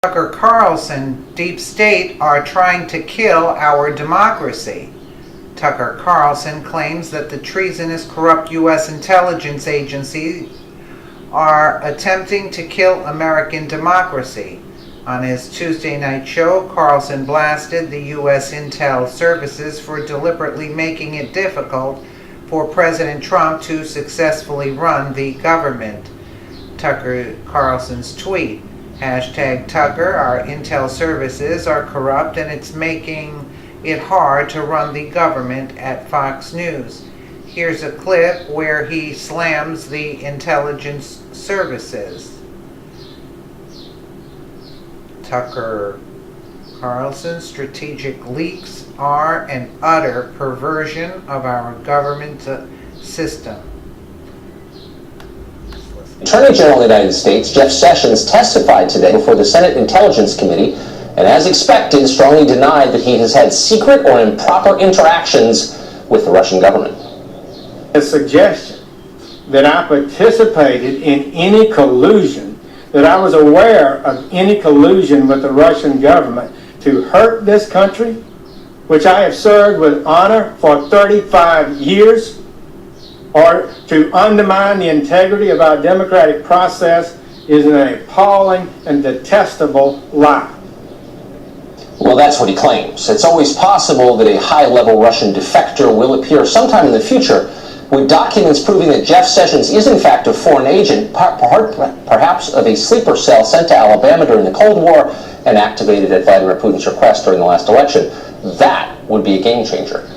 Tucker Carlson, deep state are trying to kill our democracy. Tucker Carlson claims that the treasonous, corrupt U.S. intelligence agencies are attempting to kill American democracy. On his Tuesday night show, Carlson blasted the U.S. intel services for deliberately making it difficult for President Trump to successfully run the government. Tucker Carlson's tweet, #Tucker, our intel services are corrupt and it's making it hard to run the government at Fox News. Here's a clip where he slams the intelligence services. Tucker Carlson, strategic leaks are an utter perversion of our government system. Attorney General of the United States, Jeff Sessions, testified today before the Senate Intelligence Committee and, as expected, strongly denied that he has had secret or improper interactions with the Russian government. The suggestion that I participated in any collusion, that I was aware of any collusion with the Russian government to hurt this country, which I have served with honor for 35 years, or to undermine the integrity of our democratic process, is an appalling and detestable lie. Well, that's what he claims. It's always possible that a high-level Russian defector will appear sometime in the future with documents proving that Jeff Sessions is in fact a foreign agent, perhaps of a sleeper cell sent to Alabama during the Cold War and activated at Vladimir Putin's request during the last election. That would be a game changer.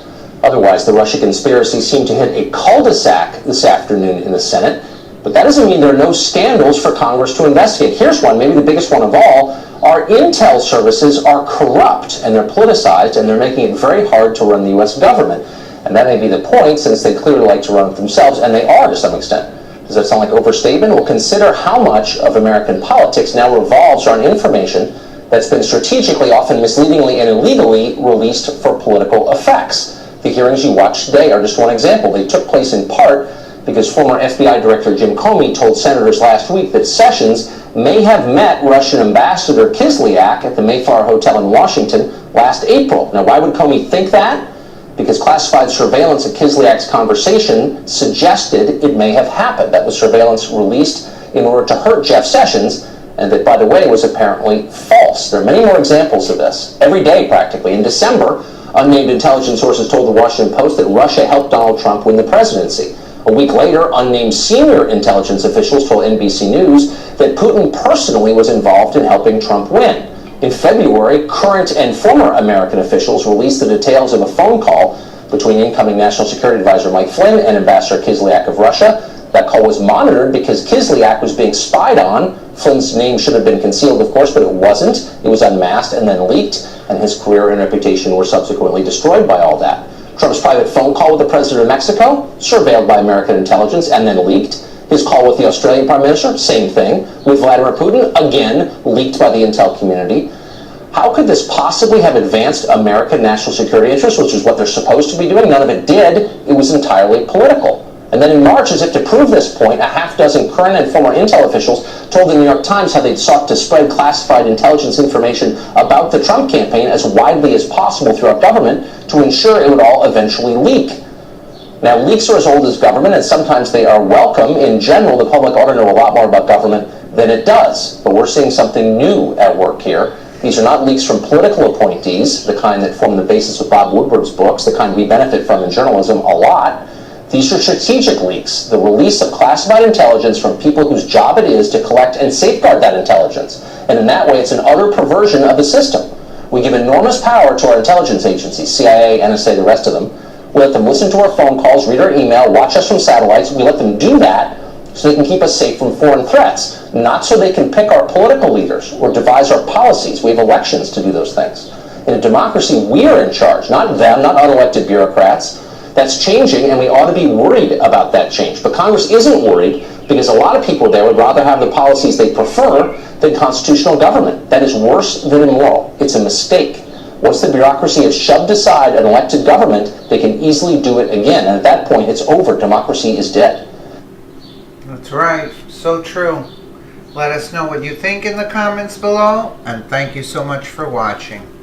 Otherwise, the Russia conspiracy seemed to hit a cul-de-sac this afternoon in the Senate, but that doesn't mean there are no scandals for Congress to investigate. Here's one, maybe the biggest one of all. Our intel services are corrupt, and they're politicized, and they're making it very hard to run the U.S. government. And that may be the point, since they clearly like to run it themselves, and they are to some extent. Does that sound like overstatement? Well, consider how much of American politics now revolves around information that's been strategically, often misleadingly and illegally released for political effects. The hearings you watched today are just one example. They took place in part because former FBI Director Jim Comey told senators last week that Sessions may have met Russian Ambassador Kislyak at the Mayflower Hotel in Washington last April. Now, why would Comey think that? Because classified surveillance of Kislyak's conversation suggested it may have happened. That was surveillance released in order to hurt Jeff Sessions, and that, by the way, was apparently false. There are many more examples of this, every day practically. In December, unnamed intelligence sources told the Washington Post that Russia helped Donald Trump win the presidency. A week later, unnamed senior intelligence officials told NBC News that Putin personally was involved in helping Trump win. In February, current and former American officials released the details of a phone call between incoming National Security Advisor Mike Flynn and Ambassador Kislyak of Russia. That call was monitored because Kislyak was being spied on. Flynn's name should have been concealed, of course, but it wasn't. It was unmasked and then leaked, and his career and reputation were subsequently destroyed by all that. Trump's private phone call with the president of Mexico, surveilled by American intelligence and then leaked. His call with the Australian Prime Minister, same thing. With Vladimir Putin, again, leaked by the intel community. How could this possibly have advanced American national security interests, which is what they're supposed to be doing? None of it did. It was entirely political. And then in March, as if to prove this point, a half dozen current and former intel officials told the New York Times how they'd sought to spread classified intelligence information about the Trump campaign as widely as possible throughout government to ensure it would all eventually leak. Now, leaks are as old as government, and sometimes they are welcome. In general, the public ought to know a lot more about government than it does. But we're seeing something new at work here. These are not leaks from political appointees, the kind that form the basis of Bob Woodward's books, the kind we benefit from in journalism a lot. These are strategic leaks, the release of classified intelligence from people whose job it is to collect and safeguard that intelligence. And in that way, it's an utter perversion of the system. We give enormous power to our intelligence agencies, CIA, NSA, the rest of them. We let them listen to our phone calls, read our email, watch us from satellites. We let them do that so they can keep us safe from foreign threats, not so they can pick our political leaders or devise our policies. We have elections to do those things. In a democracy, we are in charge, not them, not unelected bureaucrats. That's changing, and we ought to be worried about that change. But Congress isn't worried because a lot of people there would rather have the policies they prefer than constitutional government. That is worse than immoral. It's a mistake. Once the bureaucracy has shoved aside an elected government, they can easily do it again. And at that point, it's over. Democracy is dead. That's right. So true. Let us know what you think in the comments below, and thank you so much for watching.